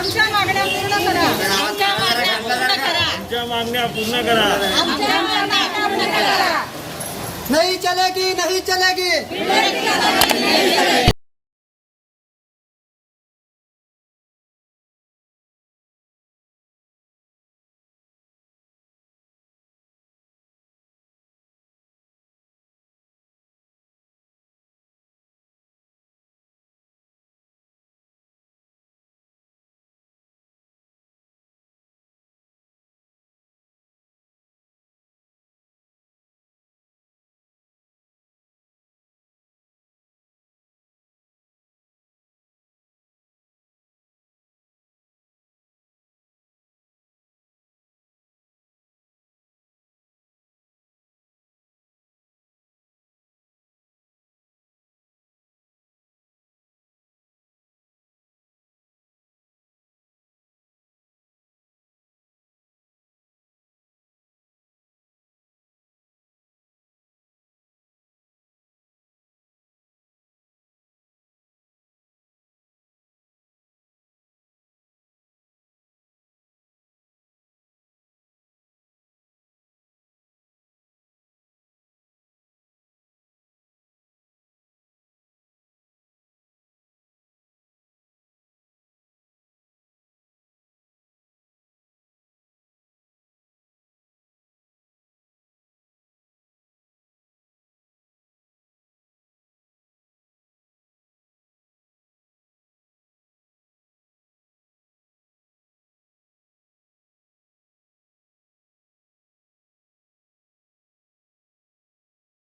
आमच्या मागण्या पूर्ण करा. आमच्या मागण्या पूर्ण करा. आमच्या मागण्या पूर्ण करा. आमच्या मागण्या पूर्ण करा. नहीं चलेगी, नहीं चलेगी.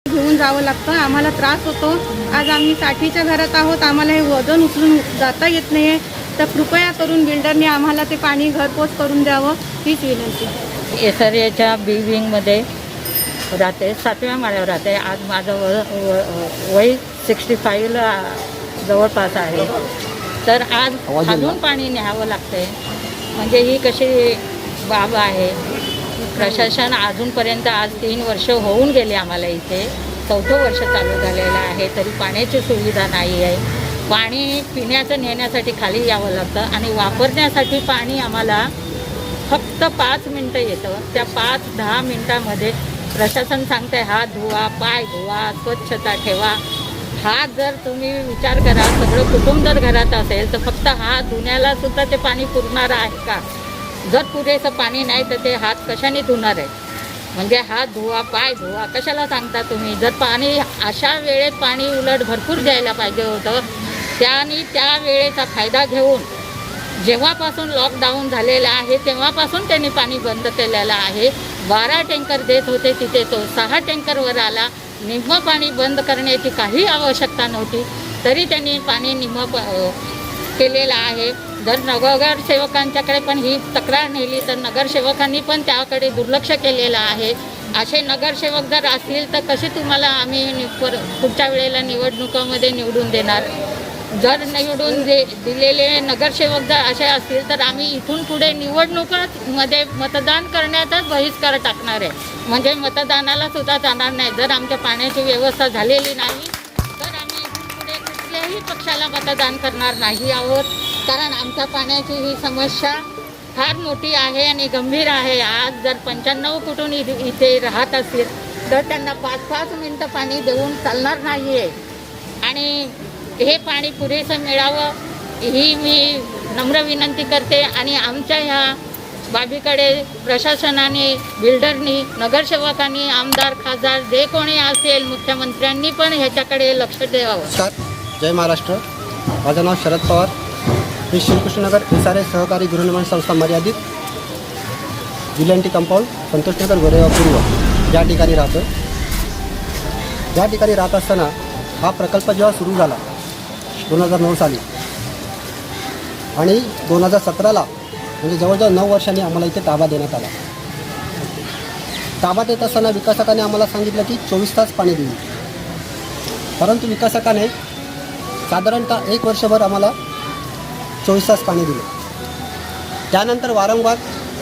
घेऊन जावं लागतं. आम्हाला त्रास होतो. आज आम्ही 60च्या घरात आहोत. आम्हाला हे वजन उचलून जाता येत नाही आहे. तर कृपया करून बिल्डरने आम्हाला ते पाणी घरपोच करून द्यावं हीच विनंती. SRAच्या बी विंगमध्ये राहते, 7व्या माळ्यावर राहते. आज माझं वय 65ला जवळपास आहे. तर आज खालून पाणी न्यावं लागतंय. म्हणजे ही कशी बाब आहे. प्रशासन अजूनपर्यंत आज 3 वर्ष होऊन गेले आम्हाला इथे. 4थं वर्ष चालू झालेलं आहे तरी पाण्याची सुविधा नाही आहे. पाणी पिण्याचं नेण्यासाठी खाली यावं लागतं आणि वापरण्यासाठी पाणी आम्हाला फक्त 5 मिनटं येतं. त्या 5-10 मिनटामध्ये प्रशासन सांगते हात धुवा, पाय धुवा, स्वच्छता ठेवा. हात जर तुम्ही विचार करा, सगळं कुटुंब जर घरात असेल तर फक्त हात धुण्याला सुद्धा ते पाणी पुरणार आहे का? जर पुरेसं पाणी नाही तर ते हात कशाने धुणार आहे? म्हणजे हात धुवा, पाय धुवा कशाला सांगता तुम्ही? जर पाणी अशा वेळेत पाणी उलट भरपूर द्यायला पाहिजे होतं. त्याने त्या वेळेचा फायदा घेऊन जेव्हापासून लॉकडाऊन झालेलं आहे तेव्हापासून त्यांनी पाणी बंद केलेलं आहे. 12 टँकर देत होते तिथे तो 6 टँकरवर आला. निम्मं पाणी बंद करण्याची काही आवश्यकता नव्हती तरी त्यांनी पाणी निम्मं केलेलं आहे. जर नगरसेवकांच्याकडे पण ही तक्रार नेली तर नगरसेवकांनी पण त्याकडे दुर्लक्ष केलेलं आहे. असे नगरसेवक जर असतील तर कसे तुम्हाला आम्ही पुढच्या वेळेला निवडणुकामध्ये निवडून देणार? जर निवडून दिलेले नगरसेवक जर असे असतील तर आम्ही इथून पुढे निवडणुकांमध्ये मतदान करण्याचाच बहिष्कार टाकणार आहे. म्हणजे मतदानाला सुद्धा जाणार नाही. जर आमच्या पाण्याची व्यवस्था झालेली नाही तर आम्ही इथून पुढे कुठल्याही पक्षाला मतदान करणार नाही आहोत. कारण आमच्या पाण्याची ही समस्या फार मोठी आहे आणि गंभीर आहे. आज जर 95 कुटुंब इथे राहत असतील तर त्यांना 5-5 मिनटं पाणी देऊन चालणार नाही आहे. आणि हे पाणी पुरेसं मिळावं ही मी नम्र विनंती करते. आणि आमच्या ह्या बाबीकडे प्रशासनाने, बिल्डरनी, नगरसेवकांनी, आमदार, खासदार जे कोणी असेल, मुख्यमंत्र्यांनी पण ह्याच्याकडे लक्ष द्यावं. जय महाराष्ट्र. माझं नाव शरद पवार. मी श्रीकृष्णनगर SRA सहकारी गृहनिर्माण संस्था मर्यादित विलंटी कंपाऊंड संतोषनगर गोरेगाव पूर्व या ठिकाणी राहतो. या ठिकाणी राहत असताना हा प्रकल्प जेव्हा सुरू झाला 2009 साली आणि 2017ला म्हणजे जवळजवळ 9 वर्षांनी आम्हाला इथे ताबा देण्यात आला. ताबा देत असताना विकासकाने आम्हाला सांगितलं की 24 तास पाणी देऊ. परंतु विकासकाने साधारणतः 1 वर्षभर आम्हाला 24 तास पाणी दिले. त्यानंतर वारंवार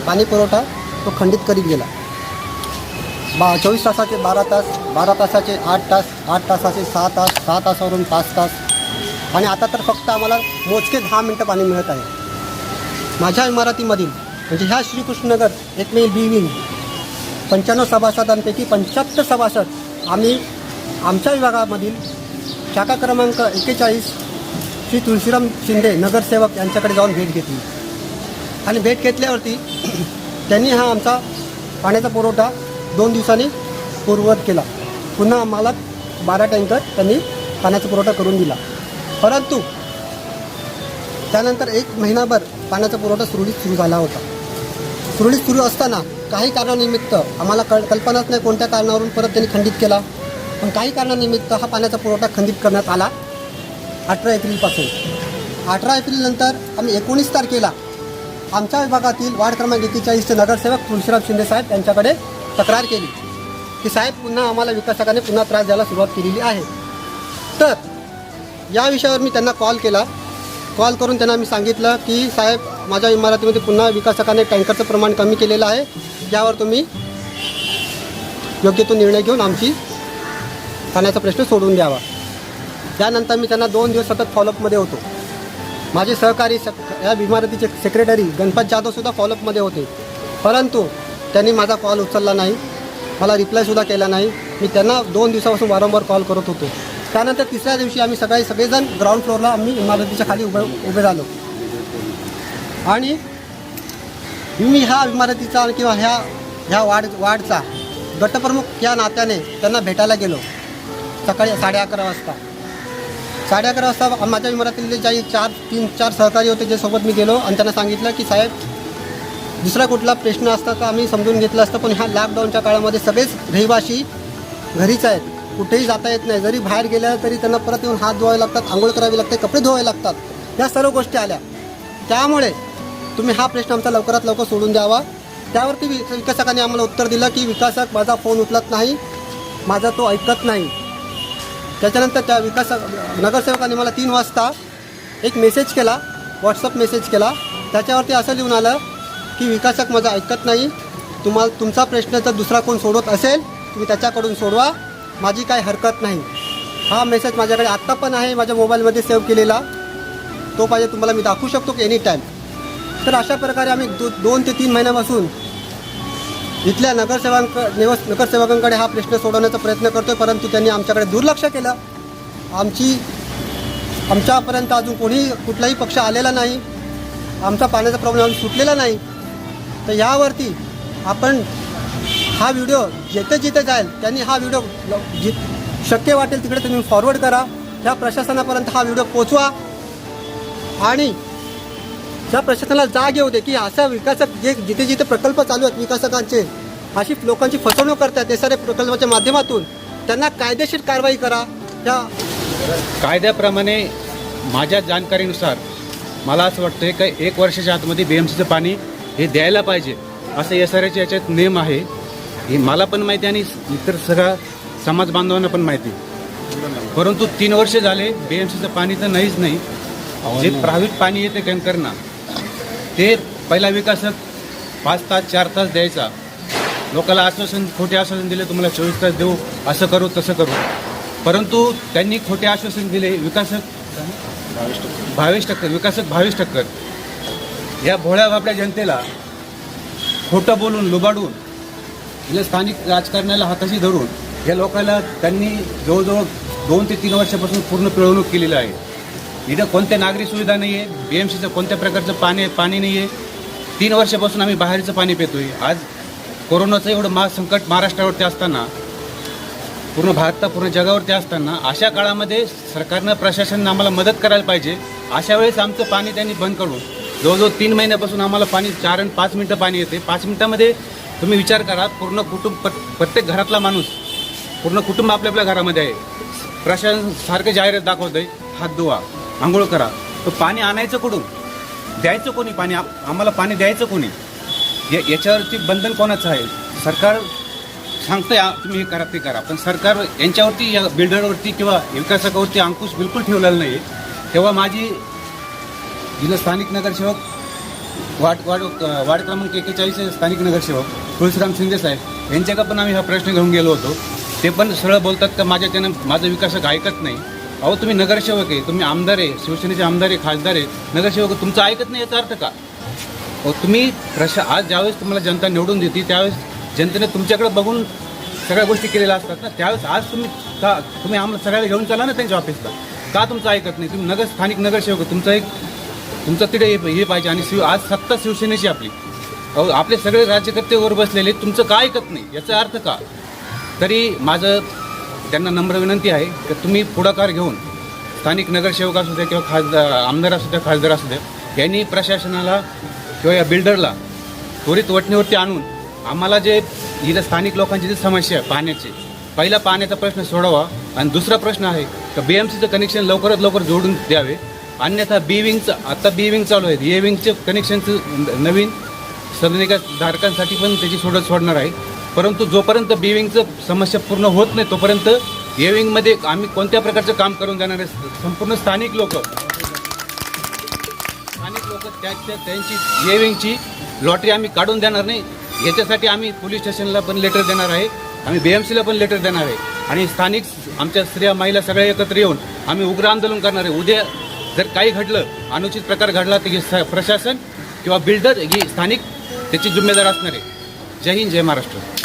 पाणी पुरवठा तो खंडित करीत गेला. 24 तासाचे 12 तास, 12 तासाचे 8 तास, 8 तासाचे 6 तास, 6 तासावरून 5 तास आणि आता तर फक्त आम्हाला मोजके 10 मिनटं पाणी मिळत आहे. माझ्या इमारतीमधील म्हणजे ह्या श्रीकृष्णनगर एकमेव बी विंग 95 सभासदांपैकी 75 सभासद आम्ही आमच्या विभागामधील शाखा क्रमांक 41 श्री तुळशीराम शिंदे नगरसेवक यांच्याकडे जाऊन भेट घेतली आणि भेट घेतल्यावरती त्यांनी हा आमचा पाण्याचा पुरवठा 2 दिवसांनी पूर्ववत केला. पुन्हा आम्हाला 12 टँकर त्यांनी पाण्याचा पुरवठा करून दिला. परंतु त्यानंतर 1 महिनाभर पाण्याचा पुरवठा सुरळीत सुरू झाला होता. सुरळीत सुरू असताना काही कारणानिमित्त आम्हाला कल्पनाच नाही कोणत्या कारणावरून परत त्यांनी खंडित केला. पण काही कारणानिमित्त हा पाण्याचा पुरवठा खंडित करण्यात आला 18 एप्रिलपासून. 18 एप्रिलनंतर आम्ही 19 तारखेला आमच्या विभागातील वार्ड क्रमांक 41चे नगरसेवक तुळशीराम शिंदे साहेब यांच्याकडे तक्रार केली की साहेब पुन्हा आम्हाला विकासकाने पुन्हा त्रास द्यायला सुरुवात केलेली आहे. तर या विषयावर मी त्यांना कॉल केला. कॉल करून त्यांना मी सांगितलं की साहेब माझ्या इमारतीमध्ये पुन्हा विकासकाने टँकरचं प्रमाण कमी केलेलं आहे. यावर तुम्ही योग्य तो निर्णय घेऊन आमची पाण्याचा प्रश्न सोडून द्यावा. त्यानंतर मी त्यांना 2 दिवस सतत फॉलोअपमध्ये होतो. माझे सहकारी या इमारतीचे सेक्रेटरी गणपत जाधवसुद्धा फॉलोअपमध्ये होते. परंतु त्यांनी माझा कॉल उचलला नाही, मला रिप्लायसुद्धा केला नाही. मी त्यांना 2 दिवसापासून वारंवार कॉल करत होतो. त्यानंतर तिसऱ्या दिवशी आम्ही सगळेजण ग्राउंड फ्लोअरला आम्ही इमारतीच्या खाली उभे झालो आणि मी ह्या इमारतीचा किंवा ह्या वार्डचा गटप्रमुख या नात्याने त्यांना भेटायला गेलो. सकाळी 11:30 वाजता. 11:30 वाजता माझ्या इमारतीतले जे 3-4 सहकारी होते जे सोबत मी गेलो आणि त्यांना सांगितलं की साहेब दुसरा कुठला प्रश्न असता तर आम्ही समजून घेतलं असतं, पण ह्या लॉकडाऊनच्या काळामध्ये सगळेच रहिवाशी घरीच आहेत, कुठेही जाता येत नाही. जरी बाहेर गेल्या तरी त्यांना परत येऊन हात धुवावे लागतात, आंघोळ करावी लागते, कपडे धुवावे लागतात. या सर्व गोष्टी आल्या. त्यामुळे तुम्ही हा प्रश्न आमचा लवकरात लवकर सोडून द्यावा. त्यावरती विकासकाने आम्हाला उत्तर दिलं की विकासक माझा फोन उचलत नाही, माझा तो ऐकत नाही. त्याच्यानंतर त्या नगरसेवकाने मला 3 वाजता एक मेसेज केला, व्हॉट्सअप मेसेज केला. त्याच्यावरती असं लिहून आलं की विकासक माझा ऐकत नाही, तुमचा प्रश्न जर दुसरा कोण सोडवत असेल तुम्ही त्याच्याकडून सोडवा, माझी काही हरकत नाही. हा मेसेज माझ्याकडे आत्ता पण आहे, माझ्या मोबाईलमध्ये सेव्ह केलेला. तो पाहिजे तुम्हाला मी दाखवू शकतो की एनी टाईम. तर अशा प्रकारे आम्ही 2 ते 3 महिन्यापासून इथल्या नगरसेवकांकडे हा प्रश्न सोडवण्याचा प्रयत्न करतोय, परंतु त्यांनी आमच्याकडे दुर्लक्ष केलं. आमच्यापर्यंत अजून कुठलाही पक्ष आलेला नाही. आमचा पाण्याचा प्रॉब्लेम अजून सुटलेला नाही. तर यावरती आपण हा व्हिडिओ जिथे जाईल त्यांनी हा व्हिडिओ शक्य वाटेल तिकडे तुम्ही फॉरवर्ड करा. ह्या प्रशासनापर्यंत हा व्हिडिओ पोचवा आणि त्या प्रशासनाला जाग येऊ दे की अशा विकासक जे जिथे प्रकल्प चालू आहेत विकासकांचे अशी लोकांची फसवणूक करतात SRA प्रकल्पाच्या माध्यमातून, त्यांना कायदेशीर कारवाई करा. त्या कायद्याप्रमाणे माझ्या जाणकारीनुसार मला असं वाटतं की 1 वर्षाच्या आतमध्ये BMCचं पाणी हे द्यायला पाहिजे असं SRAचे याच्यात नियम आहे. हे मला पण माहिती आणि इतर सगळ्या समाज बांधवांना पण माहिती. परंतु 3 वर्ष झाले BMCचं पाणी तर नाहीच नाही. जे प्रायव्हेट पाणी येते टँकरना ते पहिला विकासक 5 तास 4 तास द्यायचा. लोकांना खोटे आश्वासन दिले तुम्हाला 24 तास देऊ, असं करू तसं करू. परंतु त्यांनी खोटे आश्वासन दिले. विकासक 22% या भोळ्या बापड्या जनतेला खोटं बोलून लुबाडून या स्थानिक राजकारणाला हाताशी धरून या लोकांना त्यांनी जवळजवळ 2 ते 3 वर्षापासून पूर्ण पिळवणूक केलेली आहे. इथं कोणत्या नागरी सुविधा नाही आहे, BMCचं कोणत्या प्रकारचं पाणी नाही आहे. 3 वर्षापासून आम्ही बाहेरचं पाणी पितोय. आज कोरोनाचं एवढं संकट महाराष्ट्रावरती असताना, पूर्ण भारतात पूर्ण जगावरती असताना अशा काळामध्ये सरकारनं प्रशासनानं आम्हाला मदत करायला पाहिजे. अशा वेळेस आमचं पाणी त्यांनी बंद करून जवळजवळ 3 महिन्यापासून आम्हाला पाणी 4 आणि 5 मिनटं पाणी येते. 5 मिनटामध्ये तुम्ही विचार करा, पूर्ण कुटुंब प्रत्येक घरातला माणूस पूर्ण कुटुंब आपल्या घरामध्ये आहे. प्रशासन सारखं जाहिरात दाखवत आहे हात धुवा, आंघोळ करा. तो पाणी आणायचं कुठून, द्यायचं कोणी पाणी, आम्हाला पाणी द्यायचं कोणी, याच्यावरती बंधन कोणाचं आहे. सरकार सांगतंय तुम्ही हे करा ते करा, पण सरकार यांच्यावरती या बिल्डरवरती किंवा विकासकावरती अंकुश बिलकुल ठेवलेला नाही. तेव्हा माझी जिल्हा स्थानिक नगरसेवक वार्ड क्रमांक 41 स्थानिक नगरसेवक तुळशीराम शिंदे साहेब यांच्याकडे पण आम्ही हा प्रश्न घेऊन गेलो होतो. ते पण सरळ बोलतात का माझ्याच्यानं माझं विकासक ऐकत नाही. अहो तुम्ही नगरसेवक आहे, तुम्ही आमदार आहे, शिवसेनेचे आमदार आहे, खासदार आहे, नगरसेवक तुमचं ऐकत नाही याचा अर्थ का? तुम्ही आज ज्यावेळेस तुम्हाला जनता निवडून देते त्यावेळेस जनतेने तुमच्याकडे बघून सगळ्या गोष्टी केलेल्या असतात ना. त्यावेळेस आज तुम्ही आम्हाला सगळ्याला घेऊन चला ना त्यांच्या ऑफिसला. का तुमचं ऐकत नाही? तुम्ही स्थानिक नगरसेवक तुमचा तिथे हे पाहिजे. आणि आज सत्ता शिवसेनेची आपली. आपले सगळे राज्यकर्ते वर बसलेले, तुमचं का ऐकत नाही याचा अर्थ का? तरी माझं त्यांना नम्र विनंती आहे की तुम्ही पुढाकार घेऊन स्थानिक नगरसेवक असू द्या किंवा आमदार असू द्या, खासदार असू द्या, यांनी प्रशासनाला किंवा या बिल्डरला त्वरित वटणीवरती आणून आम्हाला जे इथं स्थानिक लोकांची जी समस्या आहे पाण्याची, पहिला पाण्याचा प्रश्न सोडावा. आणि दुसरा प्रश्न आहे की BMCचं कनेक्शन लवकरात लवकर जोडून द्यावे. अन्यथा आता बी विंग चालू आहे, ए विंगचे कनेक्शनचं नवीन सदनिका धारकांसाठी पण त्याची सोडणार आहे. परंतु जोपर्यंत बी विंगचं समस्या पूर्ण होत नाही तोपर्यंत ए विंगमध्ये आम्ही कोणत्या प्रकारचं काम करून देणार आहे. संपूर्ण स्थानिक लोक त्यांची ए विंगची लॉटरी आम्ही काढून देणार नाही. याच्यासाठी आम्ही पोलीस स्टेशनला पण लेटर देणार आहे, आम्ही BMCला पण लेटर देणार आहे. आणि स्थानिक आमच्या स्त्रिया महिला सगळ्या एकत्र येऊन आम्ही उग्र आंदोलन करणार आहे. उद्या जर काही घडलं, अनुचित प्रकार घडला तर प्रशासन किंवा बिल्डर ही स्थानिक त्याची जिम्मेदार असणार आहे. जय हिंद, जय महाराष्ट्र.